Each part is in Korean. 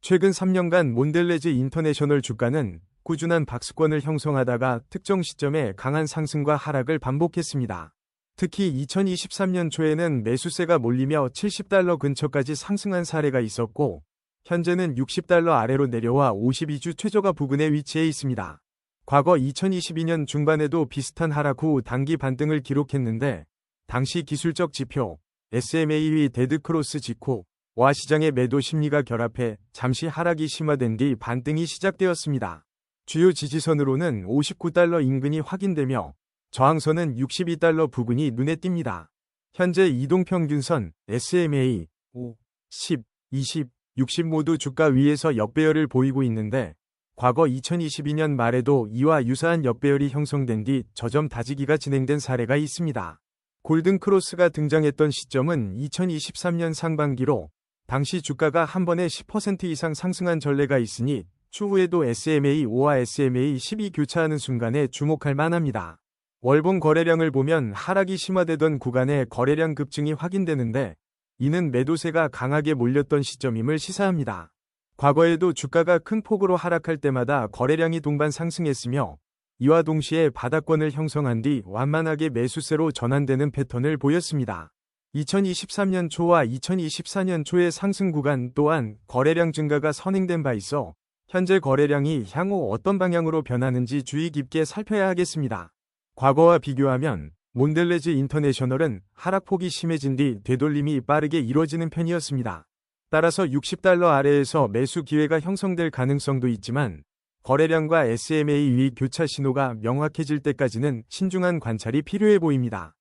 최근 3년간 몬델레즈 인터내셔널 주가는 꾸준한 박스권을 형성하다가 특정 시점에 강한 상승과 하락을 반복했습니다. 특히 2023년 초에는 매수세가 몰리며 $70 근처까지 상승한 사례가 있었고, 현재는 $60 아래로 내려와 52주 최저가 부근에 위치해 있습니다. 과거 2022년 중반에도 비슷한 하락 후 단기 반등을 기록했는데, 당시 기술적 지표 SMA 데드크로스 직후와 시장의 매도 심리가 결합해 잠시 하락이 심화된 뒤 반등이 시작되었습니다. 주요 지지선으로는 $59 인근이 확인되며 저항선은 $62 부근이 눈에 띕니다. 현재 이동평균선 SMA 5, 10, 20, 60 모두 주가 위에서 역배열을 보이고 있는데, 과거 2022년 말에도 이와 유사한 역배열이 형성된 뒤 저점 다지기가 진행된 사례가 있습니다. 골든크로스가 등장했던 시점은 2023년 상반기로 당시 주가가 한 번에 10% 이상 상승한 전례가 있으니 추후에도 SMA5와 SMA12 교차하는 순간에 주목할 만합니다. 월봉 거래량을 보면 하락이 심화되던 구간에 거래량 급증이 확인되는데, 이는 매도세가 강하게 몰렸던 시점임을 시사합니다. 과거에도 주가가 큰 폭으로 하락할 때마다 거래량이 동반 상승했으며, 이와 동시에 바닥권을 형성한 뒤 완만하게 매수세로 전환되는 패턴을 보였습니다. 2023년 초와 2024년 초의 상승 구간 또한 거래량 증가가 선행된 바 있어 현재 거래량이 향후 어떤 방향으로 변하는지 주의 깊게 살펴야 하겠습니다. 과거와 비교하면 몬델레즈 인터내셔널은 하락폭이 심해진 뒤 되돌림이 빠르게 이뤄지는 편이었습니다. 따라서 $60 아래에서 매수 기회가 형성될 가능성도 있지만, 거래량과 SMA 위 교차 신호가 명확해질 때까지는 신중한 관찰이 필요해 보입니다.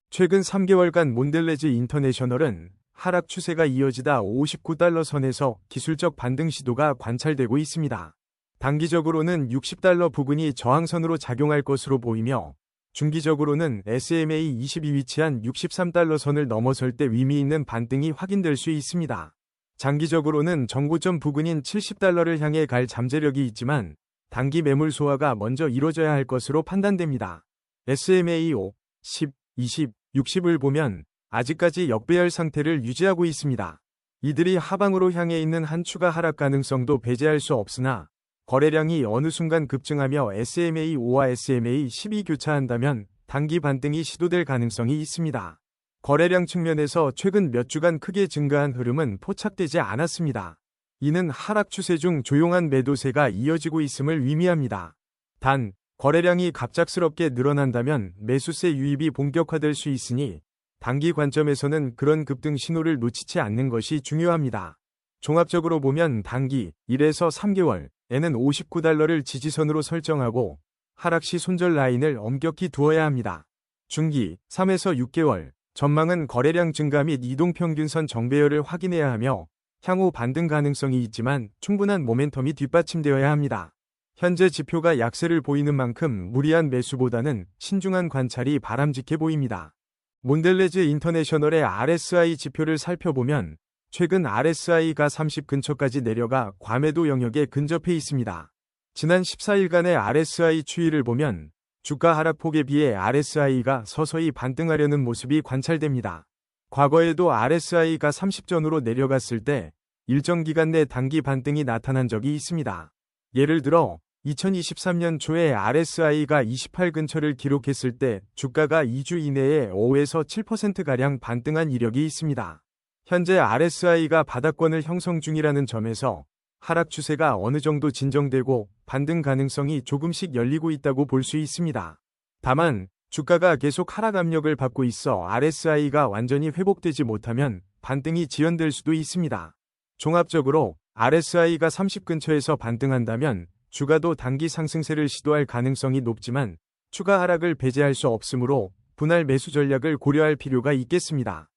최근 3개월간 몬델레즈 인터내셔널은 하락 추세가 이어지다 $59 선에서 기술적 반등 시도가 관찰되고 있습니다. 단기적으로는 $60 부근이 저항선으로 작용할 것으로 보이며, 중기적으로는 SMA 20이 위치한 $63 선을 넘어설 때 의미 있는 반등이 확인될 수 있습니다. 장기적으로는 정고점 부근인 $70를 향해 갈 잠재력이 있지만, 단기 매물 소화가 먼저 이뤄져야 할 것으로 판단됩니다. SMA 5, 10, 20, 60을 보면 아직까지 역배열 상태를 유지하고 있습니다. 이들이 하방으로 향해 있는 한 추가 하락 가능성도 배제할 수 없으나, 거래량이 어느 순간 급증하며 SMA5와 SMA12 교차한다면 단기 반등이 시도될 가능성이 있습니다. 거래량 측면에서 최근 몇 주간 크게 증가한 흐름은 포착되지 않았습니다. 이는 하락 추세 중 조용한 매도세가 이어지고 있음을 의미합니다. 단, 거래량이 갑작스럽게 늘어난다면 매수세 유입이 본격화될 수 있으니 단기 관점에서는 그런 급등 신호를 놓치지 않는 것이 중요합니다. 종합적으로 보면 단기 1에서 3개월에는 $59를 지지선으로 설정하고 하락 시 손절 라인을 엄격히 두어야 합니다. 중기 3에서 6개월 전망은 거래량 증가 및 이동평균선 정배열을 확인해야 하며, 향후 반등 가능성이 있지만 충분한 모멘텀이 뒷받침되어야 합니다. 현재 지표가 약세를 보이는 만큼 무리한 매수보다는 신중한 관찰이 바람직해 보입니다. 몬델레즈 인터내셔널의 RSI 지표를 살펴보면 최근 RSI가 30 근처까지 내려가 과매도 영역에 근접해 있습니다. 지난 14일간의 RSI 추이를 보면 주가 하락폭에 비해 RSI가 서서히 반등하려는 모습이 관찰됩니다. 과거에도 RSI가 30전으로 내려갔을 때 일정 기간 내 단기 반등이 나타난 적이 있습니다. 예를 들어 2023년 초에 RSI가 28 근처를 기록했을 때 주가가 2주 이내에 5에서 7%가량 반등한 이력이 있습니다. 현재 RSI가 바닥권을 형성 중이라는 점에서 하락 추세가 어느 정도 진정되고 반등 가능성이 조금씩 열리고 있다고 볼 수 있습니다. 다만 주가가 계속 하락 압력을 받고 있어 RSI가 완전히 회복되지 못하면 반등이 지연될 수도 있습니다. 종합적으로 RSI가 30 근처에서 반등한다면 주가도 단기 상승세를 시도할 가능성이 높지만 추가 하락을 배제할 수 없으므로 분할 매수 전략을 고려할 필요가 있겠습니다.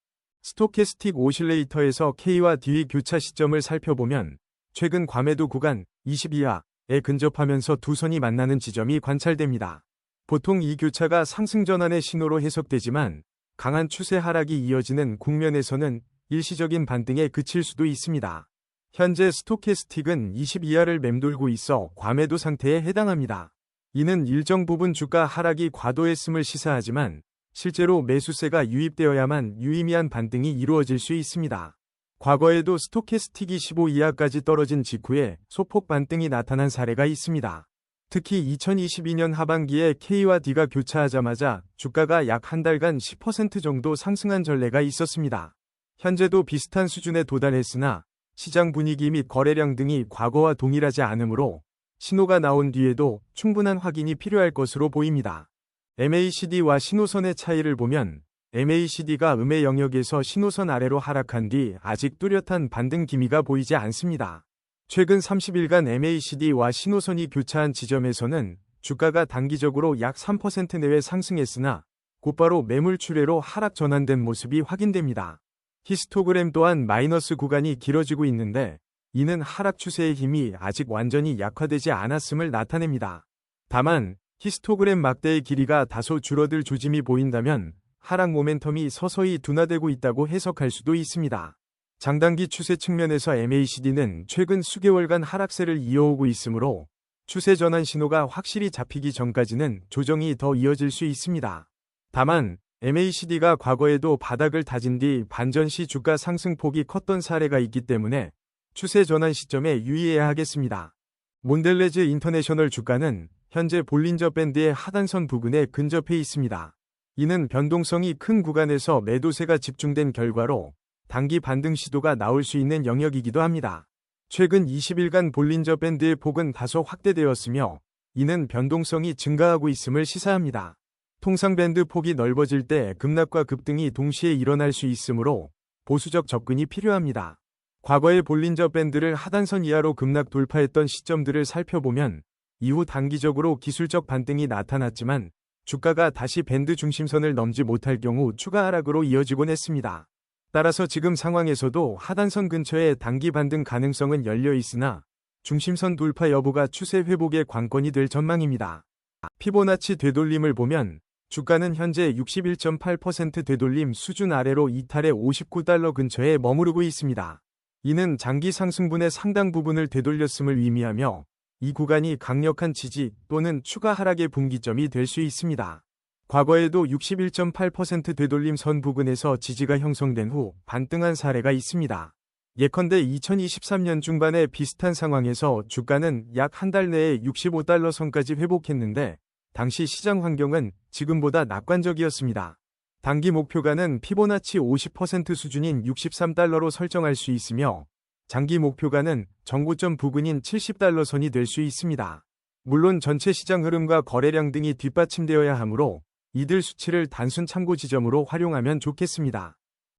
스토캐스틱 오실레이터에서 K와 D의 교차 시점을 살펴보면 최근 과매도 구간 20 이하에 근접하면서 두 선이 만나는 지점이 관찰됩니다. 보통 이 교차가 상승 전환의 신호로 해석되지만 강한 추세 하락이 이어지는 국면에서는 일시적인 반등에 그칠 수도 있습니다. 현재 스토캐스틱은 20 이하를 맴돌고 있어 과매도 상태에 해당합니다. 이는 일정 부분 주가 하락이 과도했음을 시사하지만 실제로 매수세가 유입되어야만 유의미한 반등이 이루어질 수 있습니다. 과거에도 스토캐스틱이 15 이하까지 떨어진 직후에 소폭 반등이 나타난 사례가 있습니다. 특히 2022년 하반기에 K와 D가 교차하자마자 주가가 약 한 달간 10% 정도 상승한 전례가 있었습니다. 현재도 비슷한 수준에 도달했으나 시장 분위기 및 거래량 등이 과거와 동일하지 않으므로 신호가 나온 뒤에도 충분한 확인이 필요할 것으로 보입니다. MACD와 신호선의 차이를 보면 MACD가 음의 영역에서 신호선 아래로 하락한 뒤 아직 뚜렷한 반등 기미가 보이지 않습니다. 최근 30일간 MACD와 신호선이 교차한 지점에서는 주가가 단기적으로 약 3% 내외 상승했으나 곧바로 매물 출회로 하락 전환된 모습이 확인됩니다. 히스토그램 또한 마이너스 구간이 길어지고 있는데 이는 하락 추세의 힘이 아직 완전히 약화되지 않았음을 나타냅니다. 다만 히스토그램 막대의 길이가 다소 줄어들 조짐이 보인다면 하락 모멘텀이 서서히 둔화되고 있다고 해석할 수도 있습니다. 장단기 추세 측면에서 MACD는 최근 수개월간 하락세를 이어오고 있으므로 추세 전환 신호가 확실히 잡히기 전까지는 조정이 더 이어질 수 있습니다. 다만 MACD가 과거에도 바닥을 다진 뒤 반전 시 주가 상승폭이 컸던 사례가 있기 때문에 추세 전환 시점에 유의해야 하겠습니다. 몬델레즈 인터내셔널 주가는 현재 볼린저 밴드의 하단선 부근에 근접해 있습니다. 이는 변동성이 큰 구간에서 매도세가 집중된 결과로 단기 반등 시도가 나올 수 있는 영역이기도 합니다. 최근 20일간 볼린저 밴드의 폭은 다소 확대되었으며 이는 변동성이 증가하고 있음을 시사합니다. 통상 밴드 폭이 넓어질 때 급락과 급등이 동시에 일어날 수 있으므로 보수적 접근이 필요합니다. 과거의 볼린저 밴드를 하단선 이하로 급락 돌파했던 시점들을 살펴보면 이후 단기적으로 기술적 반등이 나타났지만 주가가 다시 밴드 중심선을 넘지 못할 경우 추가 하락으로 이어지곤 했습니다. 따라서 지금 상황에서도 하단선 근처에 단기 반등 가능성은 열려 있으나 중심선 돌파 여부가 추세 회복의 관건이 될 전망입니다. 피보나치 되돌림을 보면 주가는 현재 61.8% 되돌림 수준 아래로 이탈해 $59 근처에 머무르고 있습니다. 이는 장기 상승분의 상당 부분을 되돌렸음을 의미하며 이 구간이 강력한 지지 또는 추가 하락의 분기점이 될 수 있습니다. 과거에도 61.8% 되돌림 선 부근에서 지지가 형성된 후 반등한 사례가 있습니다. 예컨대 2023년 중반에 비슷한 상황에서 주가는 약 한 달 내에 $65 선까지 회복했는데 당시 시장 환경은 지금보다 낙관적이었습니다. 단기 목표가는 피보나치 50% 수준인 $63로 설정할 수 있으며 장기 목표가는 정고점 부근인 $70 선이 될 수 있습니다. 물론 전체 시장 흐름과 거래량 등이 뒷받침되어야 하므로 이들 수치를 단순 참고 지점으로 활용하면 좋겠습니다.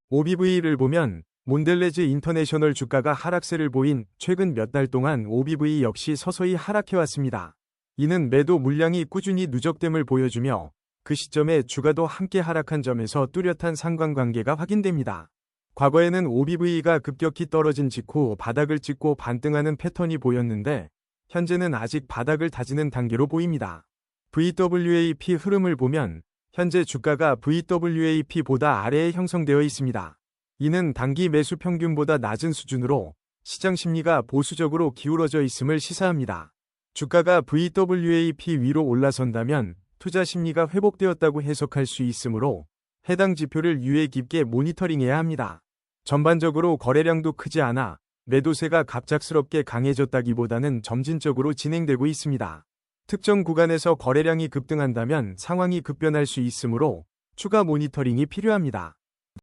OBV를 보면 몬델레즈 인터내셔널 주가가 하락세를 보인 최근 몇 달 동안 OBV 역시 서서히 하락해왔습니다. 이는 매도 물량이 꾸준히 누적됨을 보여주며 그 시점에 주가도 함께 하락한 점에서 뚜렷한 상관관계가 확인됩니다. 과거에는 OBV가 급격히 떨어진 직후 바닥을 찍고 반등하는 패턴이 보였는데 현재는 아직 바닥을 다지는 단계로 보입니다. VWAP 흐름을 보면 현재 주가가 VWAP보다 아래에 형성되어 있습니다. 이는 단기 매수 평균보다 낮은 수준으로 시장 심리가 보수적으로 기울어져 있음을 시사합니다. 주가가 VWAP 위로 올라선다면 투자 심리가 회복되었다고 해석할 수 있으므로 해당 지표를 유의 깊게 모니터링해야 합니다. 전반적으로 거래량도 크지 않아 매도세가 갑작스럽게 강해졌다기보다는 점진적으로 진행되고 있습니다. 특정 구간에서 거래량이 급등한다면 상황이 급변할 수 있으므로 추가 모니터링이 필요합니다.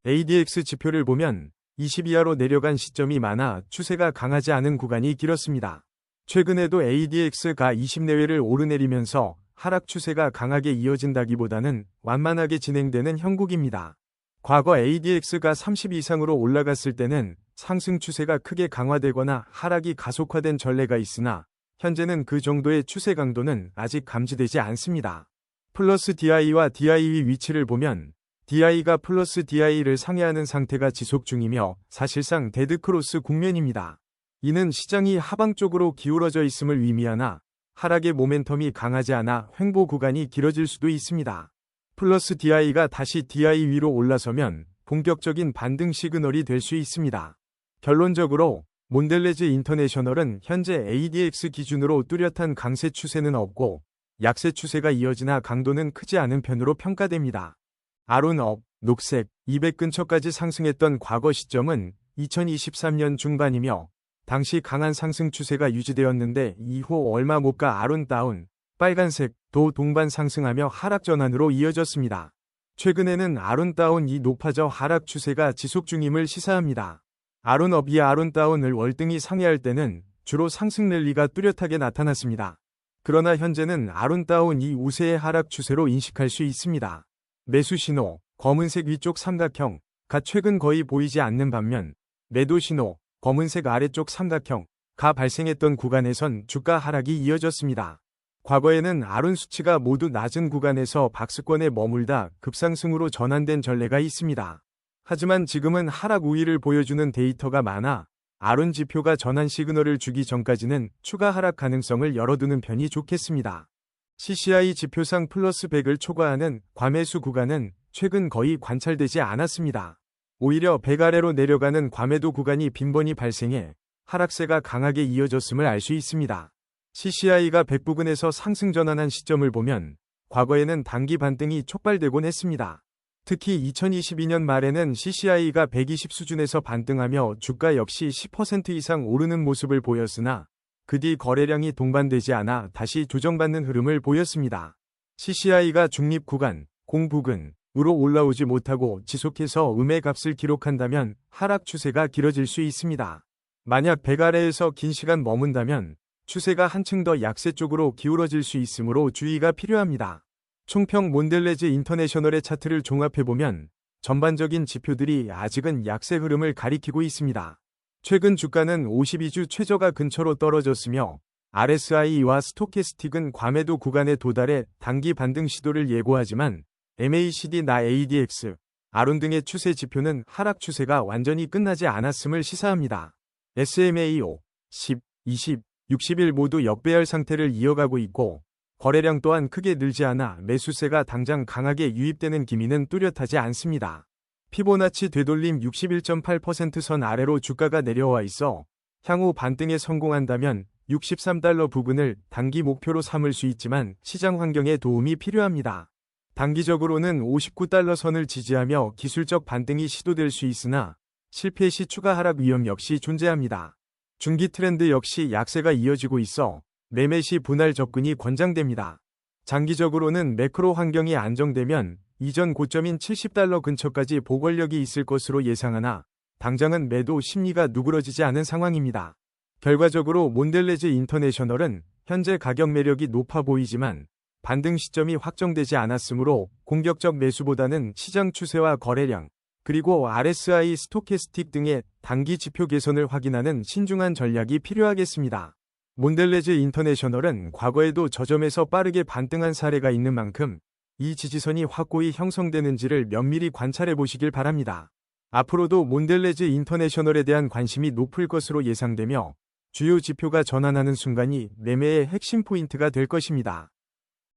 ADX 지표를 보면 20 이하로 내려간 시점이 많아 추세가 강하지 않은 구간이 길었습니다. 최근에도 ADX가 20 내외를 오르내리면서 하락 추세가 강하게 이어진다기보다는 완만하게 진행되는 형국입니다. 과거 ADX가 30 이상으로 올라갔을 때는 상승 추세가 크게 강화되거나 하락이 가속화된 전례가 있으나 현재는 그 정도의 추세 강도는 아직 감지되지 않습니다. 플러스 DI와 DI의 위치를 보면 DI가 플러스 DI를 상회하는 상태가 지속 중이며 사실상 데드크로스 국면입니다. 이는 시장이 하방 쪽으로 기울어져 있음을 의미하나 하락의 모멘텀이 강하지 않아 횡보 구간이 길어질 수도 있습니다. 플러스 DI가 다시 DI 위로 올라서면 본격적인 반등 시그널이 될 수 있습니다. 결론적으로 몬델레즈 인터내셔널은 현재 ADX 기준으로 뚜렷한 강세 추세는 없고 약세 추세가 이어지나 강도는 크지 않은 편으로 평가됩니다. 아론업, 녹색, 200 근처까지 상승했던 과거 시점은 2023년 중반이며 당시 강한 상승 추세가 유지되었는데 이후 얼마 못 가 아론다운, 빨간색, 도 동반 상승하며 하락 전환으로 이어졌습니다. 최근에는 아론다운이 높아져 하락 추세가 지속 중임을 시사합니다. 아론업이 아론다운을 월등히 상회할 때는 주로 상승 랠리가 뚜렷하게 나타났습니다. 그러나 현재는 아론다운이 우세의 하락 추세로 인식할 수 있습니다. 매수 신호, 검은색 위쪽 삼각형, 가 최근 거의 보이지 않는 반면 매도 신호, 검은색 아래쪽 삼각형, 가 발생했던 구간에선 주가 하락이 이어졌습니다. 과거에는 아론 수치가 모두 낮은 구간에서 박스권에 머물다 급상승으로 전환된 전례가 있습니다. 하지만 지금은 하락 우위를 보여주는 데이터가 많아 아론 지표가 전환 시그널을 주기 전까지는 추가 하락 가능성을 열어두는 편이 좋겠습니다. CCI 지표상 플러스 100을 초과하는 과매수 구간은 최근 거의 관찰되지 않았습니다. 오히려 100 아래로 내려가는 과매도 구간이 빈번히 발생해 하락세가 강하게 이어졌음을 알 수 있습니다. CCI가 100 부근에서 상승 전환한 시점을 보면 과거에는 단기 반등이 촉발되곤 했습니다. 특히 2022년 말에는 CCI가 120 수준에서 반등하며 주가 역시 10% 이상 오르는 모습을 보였으나 그 뒤 거래량이 동반되지 않아 다시 조정받는 흐름을 보였습니다. CCI가 중립 구간, 공부근으로 올라오지 못하고 지속해서 음의 값을 기록한다면 하락 추세가 길어질 수 있습니다. 만약 100 아래에서 긴 시간 머문다면 추세가 한층 더 약세 쪽으로 기울어질 수 있으므로 주의가 필요합니다. 총평 몬델레즈 인터내셔널의 차트를 종합해보면 전반적인 지표들이 아직은 약세 흐름을 가리키고 있습니다. 최근 주가는 52주 최저가 근처로 떨어졌으며 RSI와 스토캐스틱은 과매도 구간에 도달해 단기 반등 시도를 예고하지만 MACD나 ADX, 아론 등의 추세 지표는 하락 추세가 완전히 끝나지 않았음을 시사합니다. SMA5, 10, 20, 60일 모두 역배열 상태를 이어가고 있고 거래량 또한 크게 늘지 않아 매수세가 당장 강하게 유입되는 기미는 뚜렷하지 않습니다. 피보나치 되돌림 61.8% 선 아래로 주가가 내려와 있어 향후 반등에 성공한다면 63달러 부근을 단기 목표로 삼을 수 있지만 시장 환경에 도움이 필요합니다. 단기적으로는 59달러 선을 지지하며 기술적 반등이 시도될 수 있으나 실패 시 추가 하락 위험 역시 존재합니다. 중기 트렌드 역시 약세가 이어지고 있어 매매 시 분할 접근이 권장됩니다. 장기적으로는 매크로 환경이 안정되면 이전 고점인 70달러 근처까지 보궐력이 있을 것으로 예상하나 당장은 매도 심리가 누그러지지 않은 상황입니다. 결과적으로 몬델레즈 인터내셔널은 현재 가격 매력이 높아 보이지만 반등 시점이 확정되지 않았으므로 공격적 매수보다는 시장 추세와 거래량, 그리고 RSI 스토캐스틱 등의 단기 지표 개선을 확인하는 신중한 전략이 필요하겠습니다. 몬델레즈 인터내셔널은 과거에도 저점에서 빠르게 반등한 사례가 있는 만큼 이 지지선이 확고히 형성되는지를 면밀히 관찰해 보시길 바랍니다. 앞으로도 몬델레즈 인터내셔널에 대한 관심이 높을 것으로 예상되며 주요 지표가 전환하는 순간이 매매의 핵심 포인트가 될 것입니다.